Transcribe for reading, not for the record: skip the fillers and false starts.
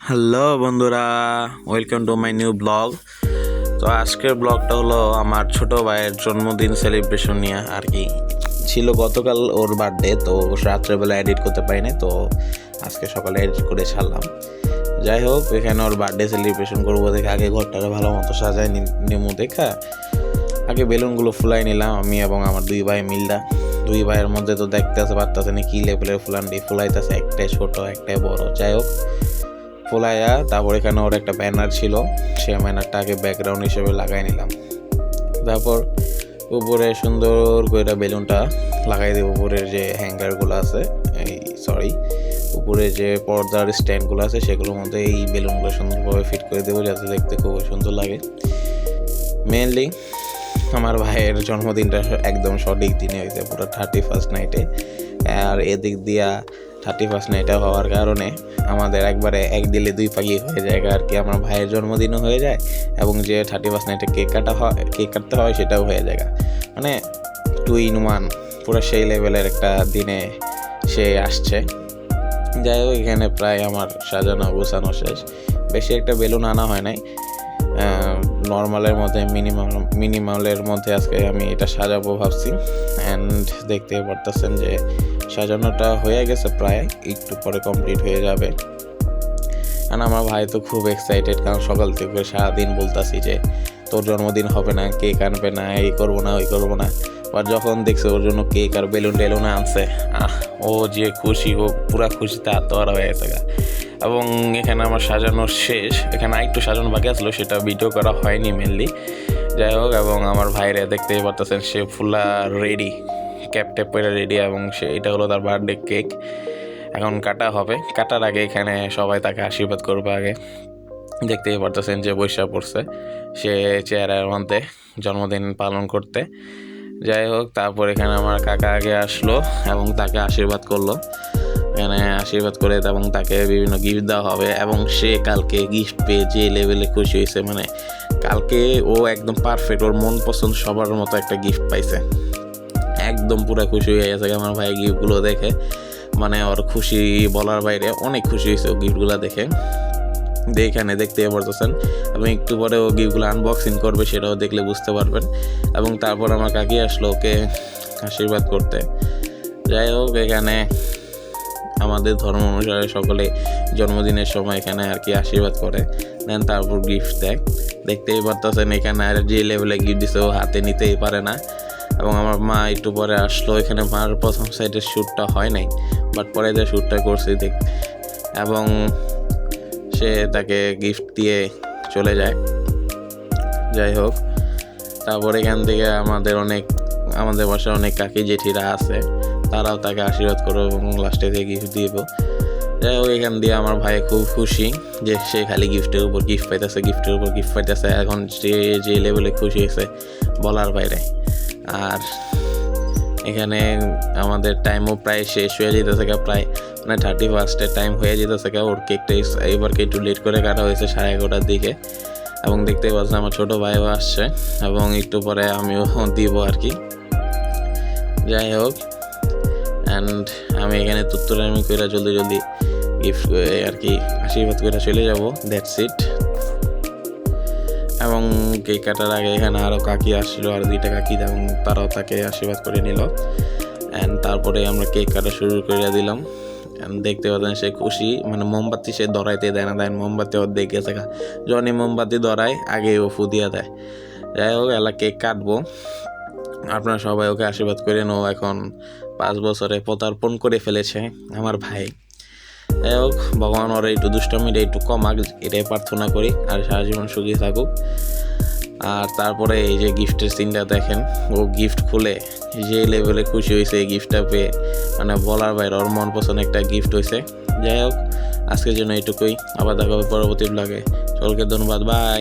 Hello বন্ধুরা, welcome to my new blog. তো আজকের ব্লগটা হলো আমার ছোট ভাইয়ের জন্মদিন সেলিব্রেশন নিয়ে আর কি। ছিল গতকাল ওর বার্থডে, তো রাত্রেবেলা এডিট করতে পারিনি, তো আজকে সকালে এডিট করে ছাড়লাম। যাই হোক, এখানে ওর বার্থডে সেলিব্রেশন করবো দেখে আগে ঘরটাকে ভালো মতো সাজাই নিমু দেখা আগে বেলুনগুলো ফুলাই নিলাম আমি এবং আমার দুই ভাই মিললা। দুই ভাইয়ের মধ্যে তো দেখতে পারতেছে না কি লেভেলের ফুলান্ডি ফুলাইতেছে, একটাই ছোট একটাই বড়। যাই হোক, ফুলাইয়া তারপর এখানে ওর একটা ব্যানার ছিল, সেই ব্যানারটা আগে ব্যাকগ্রাউন্ড হিসেবে লাগাই নিলাম। তারপর উপরে সুন্দর করে বেলুনটা লাগাই দেবো। উপরের যে হ্যাঙ্গারগুলো আছে, উপরে যে পর্দার স্ট্যান্ডগুলো আছে সেগুলোর মধ্যে এই বেলুনগুলো সুন্দরভাবে ফিট করে দেবো যাতে দেখতে খুবই সুন্দর লাগে। মেনলি আমার ভাইয়ের জন্মদিনটা একদম সঠিক দিনে হয়েছে, পুরো 31st নাইটে। আর এদিক দিয়া 31st নাইটে হওয়ার কারণে আমাদের একবারে এক দিলে দুই পাখি হয়ে যায় আর কি। আমার ভাইয়ের জন্মদিনও হয়ে যায় এবং যে 31st নাইটে কেক কাটতে হয় সেটাও হয়ে যায়, মানে 2 in 1 পুরো সেই লেভেলের একটা দিনে সে আসছে। যাই হোক, এখানে প্রায় আমার সাজানো গোছানো শেষ। বেশি একটা বেলুন আনা হয় নাই, নর্মালের মধ্যে মিনিমালের মধ্যে আজকে আমি এটা সাজাবো ভাবছি। অ্যান্ড দেখতে পারতেছেন যে সাজানোটা হয়ে গেছে, প্রায় একটু পরে কমপ্লিট হয়ে যাবে। আর আমার ভাই তো খুব এক্সাইটেড, কারণ সকাল থেকে সারাদিন বলতাছি যে তোর জন্মদিন হবে না, কেক আনবে না, এই করবো না ওই করবো না। আর যখন দেখছে ওর জন্য কেক আর বেলুন আনছে, ও যে খুশি, ও পুরা খুশিতে আত্মহারা হয়ে গেছে। এবং এখানে আমার সাজানো শেষ, এখানে একটু সাজানো বাকি আসলো, সেটা ভিডিও করা হয়নি মেনলি। যাই হোক, এবং আমার ভাইরে দেখতেই পারতেছেন সে ফুলা রেডি, ক্যাপ ট্যাপ করে রেডি, এবং সে এটা হলো তার বার্থডে কেক। এখন কাটা হবে, কাটার আগে এখানে সবাই তাকে আশীর্বাদ করবে। আগে দেখতেই পারতেছেন যে বৈশা পড়ছে সে চেয়ারের মধ্যে জন্মদিন পালন করতে। যাই হোক, তারপর এখানে আমার কাকা আগে আসলো এবং তাকে আশীর্বাদ করলো। এখানে আশীর্বাদ করে এবং তাকে বিভিন্ন গিফট দেওয়া হবে। এবং সে কালকে গিফট পেয়ে যে লেভেলে খুশি হয়েছে, মানে কালকে ও একদম পারফেক্ট, ওর মন পছন্দ সবার মতো একটা গিফট পাইছে, একদম পুরো খুশি হয়ে গেছে আমার ভাই গিফটগুলো দেখে। মানে ওর খুশি বলার বাইরে, অনেক খুশি হয়েছে ও গিফটগুলো দেখে। এখানে দেখতে পারতেছেন এবং একটু পরে ও গিফটগুলো আনবক্সিং করবে, সেটাও দেখলে বুঝতে পারবেন। এবং তারপর আমার কাকি আসলো ওকে আশীর্বাদ করতে। যাই হোক, এখানে আমাদের ধর্ম অনুসারে সকলে জন্মদিনের সময় এখানে আর কি আশীর্বাদ করে দেন, তারপর গিফট দেয়। দেখতেই পারতেছেন এখানে আর যে লেভেলে গিফট দিছে ও হাতে নিতেই পারে না। এবং আমার মা একটু পরে আসলো। এখানে মার প্রথম সাইডের শ্যুটটা হয় নাই, বাট পরে যে শ্যুটটা করছি এবং সে তাকে গিফট দিয়ে চলে যায়। যাই হোক, তারপর এখান থেকে আমাদের বাসায় অনেক কাকি জেঠিরা আছে, তারাও তাকে আশীর্বাদ করবো এবং লাস্টে দিয়ে গিফট দিব। যাই হোক, এখান দিয়ে আমার ভাই খুব খুশি যে সে খালি গিফটের উপর গিফট পাইতেছে। এখন সে যে লেভেলে খুশি হয়েছে বলার বাইরে। আর এখানে আমাদের টাইমও প্রায় শেষ হয়ে যেতেছে, প্রায় মানে 31st টাইম হয়ে যেতেছে। ওর কেকটা এবারকে একটু লেট করে কাটা হয়েছে 11:30টার দিকে। এবং দেখতে পাচ্ছি আমার ছোটো ভাইও আসছে এবং একটু পরে আমিও দিব আর কি। যাই হোক, অ্যান্ড আমি এখানে তুত্তরামি করে জলদি গিফট আর কি আশীর্বাদ করে চলে যাব, দ্যাটস ইট। এবং কেক কাটার আগে এখানে আরও কাকি আসছিলো, আর 2টা কাকি, এবং তারাও তাকে আশীর্বাদ করে নিল। অ্যান্ড তারপরে আমরা কেক কাটা শুরু করে দিলাম। দেখতে পাচ্ছেন সে খুশি, মানে মোমবাতি সে ধরাইতে দেয় না, মোমবাতি ওর দেখে থাকা, যখনই মোমবাতি ধরায় আগে ও ফু দিয়ে দেয়। যাই হোক, কেক কাটবো, আপনারা সবাই ওকে আশীর্বাদ করেন। ও এখন 5 বছরে পদার্পণ করে ফেলেছে আমার ভাই। যাই হোক, ভগবান ওর একটু দুষ্টমিটা একটু কমাক, এটাই প্রার্থনা করি, আর সারা জীবন সুখী থাকুক। আর তারপরে এই যে গিফটের সিনটা দেখেন, ও গিফট খুলে যে লেভেলে খুশি হয়েছে এই গিফটটা পেয়ে, মানে বলার বাইরে, ওর মন পছন্দ একটা গিফট হয়েছে। যাই হোক, আজকের জন্য এইটুকুই, আবার দেখা হবে পরবর্তী ব্লগে। সকলকে ধন্যবাদ, বাই।